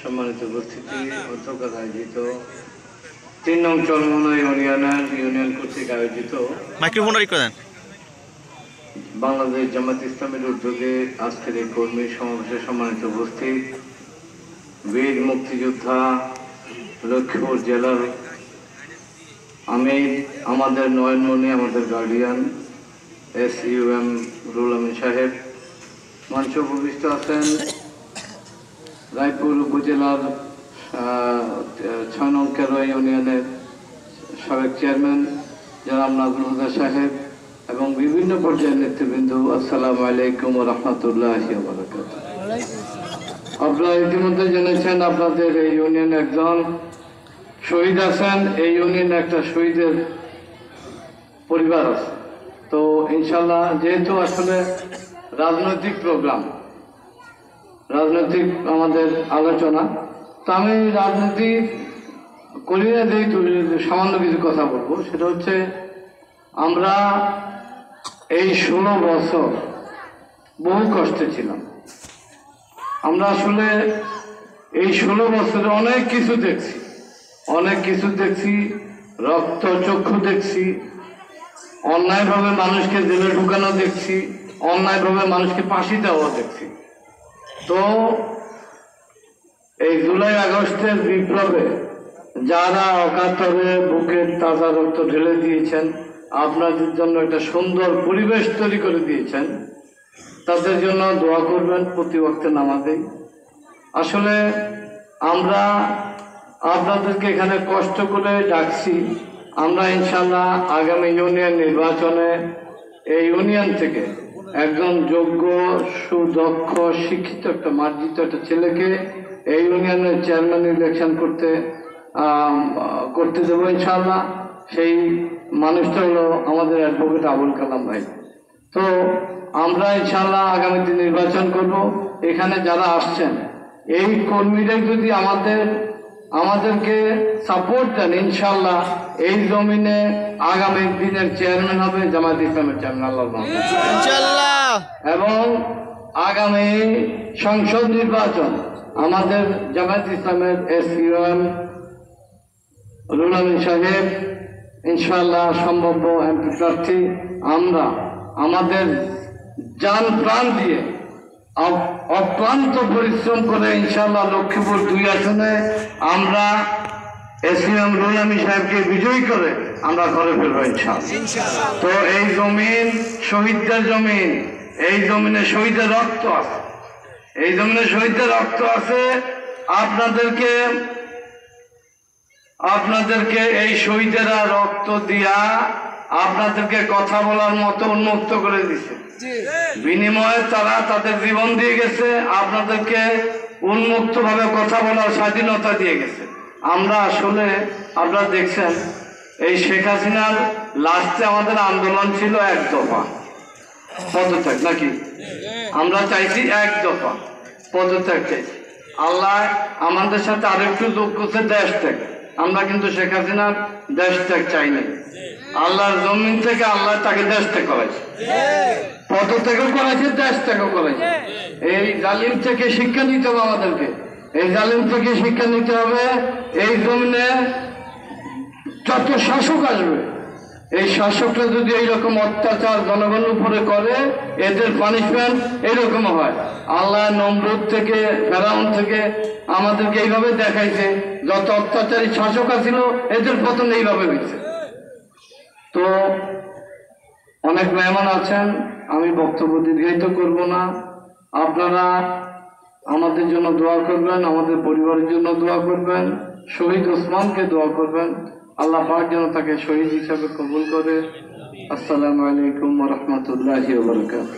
সম্মানিত উপস্থিতি, গতকাল আয়োজিত ৩ নং চরমোহনা ইউনিয়ন কর্তৃক আয়োজিত বাংলাদেশ জামাত ইসলামের উদ্যোগে আজকের এই কর্মী সমাবেশে সম্মানিত উপস্থিত বীর মুক্তিযোদ্ধা লক্ষ্মীপুর জেলার আমির, আমাদের নয়নমণি, আমাদের গার্ডিয়ান SUM রুহুল আমিন সাহেব, মঞ্চে উপবিষ্ট আছেন রায়পুর উপজেলার ৬ নং কেরোয়া ইউনিয়নের সাবেক চেয়ারম্যান জনাব নাজমুল হুদা সাহেব এবং বিভিন্ন পর্যায়ের নেতৃবৃন্দ। আসসালামু আলাইকুম ওয়া রাহমাতুল্লাহি ওয়া বারাকাতুহু। আপনারা ইতিমধ্যে জেনেছেন আপনাদের এই ইউনিয়নে একজন শহীদ আছেন। এই ইউনিয়নে একটা শহীদের পরিবার আছে। তো ইনশাল্লাহ, যেহেতু আসলে রাজনৈতিক প্রোগ্রাম, রাজনৈতিক আমাদের আলোচনা, তো আমি রাজনীতি করি না, যেহেতু সামান্য কিছু কথা বলবো। সেটা হচ্ছে, আমরা এই 16 বছর বহু কষ্টে ছিলাম। আমরা আসলে এই 16 বছরে অনেক কিছু দেখছি, রক্ত চক্ষু দেখছি, অন্যায়ভাবে মানুষকে জেলে ঢুকানো দেখছি, অন্যায়ভাবে মানুষকে ফাঁসি দেওয়া দেখছি। তো এই জুলাই আগস্টের বিপ্লবে যারা অকাতরে বুকের তাজা রক্ত ঢেলে দিয়েছেন, আপনাদের জন্য একটা সুন্দর পরিবেশ তৈরি করে দিয়েছেন, তাদের জন্য দোয়া করবেন প্রতি ওয়াক্তে নামাজেই। আসলে আমরা আপনাদেরকে এখানে কষ্ট করে ডাকছি। আমরা ইনশাল্লাহ আগামী ইউনিয়ন নির্বাচনে এই ইউনিয়ন থেকে একজন যোগ্য, সুদক্ষ, শিক্ষিত, একটা মার্জিত একটা ছেলেকে এই ইউনিয়নের চেয়ারম্যান ইলেকশন করতে দেবো ইনশাল্লাহ। সেই মানুষটা হলো আমাদের অ্যাডভোকেট আবুল কালাম ভাই। তো আমরা ইনশাল্লাহ আগামীতে নির্বাচন করব। এখানে যারা আসছেন এই কর্মীরাই যদি আমাদেরকে সাপোর্ট দেন, ইনশাল্লাহ এই জমিনে আগামী দিনের চেয়ারম্যান হবে জামায়াত ইসলামের চেয়ারম্যান আল্লাহ ইনশাল্লাহ। এবং আগামী সংসদ নির্বাচন আমাদের জামায়াত ইসলামের SUM রুহুল আমিন সাহেব ইনশাল্লাহ সম্ভাব্য MP প্রার্থী। আমরা আমাদের জান প্রাণ দিয়ে অক্লান্ত পরিশ্রম করে ইনশাল্লাহ লক্ষ্মীপুর 2 আসনে আমরা SUM রুহুল আমিন সাহেবকে বিজয়ী করে আমরা ঘরে ফেলবো ইনশাল্লাহ। তো এই জমিন শহীদদের জমিন, এই জমিনে শহীদের রক্ত আছে, এই জমিনে শহীদদের রক্ত আছে। আপনাদেরকে এই শহীদেরা রক্ত দিয়া আপনাদেরকে কথা বলার মতো উন্মুক্ত করে দিছে। বিনিময়ে তারা তাদের জীবন দিয়ে গেছে, আপনাদেরকে উন্মুক্ত ভাবে কথা বলার স্বাধীনতা দিয়ে গেছে। আমরা আসলে, আপনারা দেখছেন এই শেখ হাসিনার লাস্টে আমাদের আন্দোলন ছিল 1 দফা পদত্যাগ, নাকি? আমরা চাইছি 1 দফা পদত্যাগ চাইছি। আল্লাহ আমাদের সাথে আরেকটু যোগ করছে দেশ ত্যাগ। আমরা কিন্তু শেখ হাসিনার দেশ ত্যাগ চাই নাই। আল্লাহর জমিন থেকে আল্লাহ তাকে দেশ ত্যাগ করাইছে, পদত্যাগও করাইছে, দেশ ত্যাগও করাইছে। এই জালিম থেকে শিক্ষা নিতে হবে আমাদেরকে, এই জালিম থেকে শিক্ষা নিতে হবে। এই জমিনে যত শাসক আসবে, এই শাসকরা যদি এইরকম অত্যাচার জনগণের উপরে করে, এদের পানিশমেন্ট এরকম হয়। আল্লাহ নমরুদ থেকে, ফেরাউন থেকে আমাদেরকে এইভাবে দেখাইছে। যত অত্যাচারী শাসক ছিল এদের পতন এইভাবে হয়েছে। তো অনেক মেহমান আছেন, আমি বক্তব্য দীর্ঘায়িত করব না। আপনারা আমাদের জন্য দোয়া করবেন, আমাদের পরিবারের জন্য দোয়া করবেন, শহীদ ওসমানকে দোয়া করবেন, আল্লাহ পাক যেন তাকে শহীদ হিসাবে কবুল করে। আসসালামু আলাইকুম ওয়া রাহমাতুল্লাহি ওয়া বারাকাতুহু।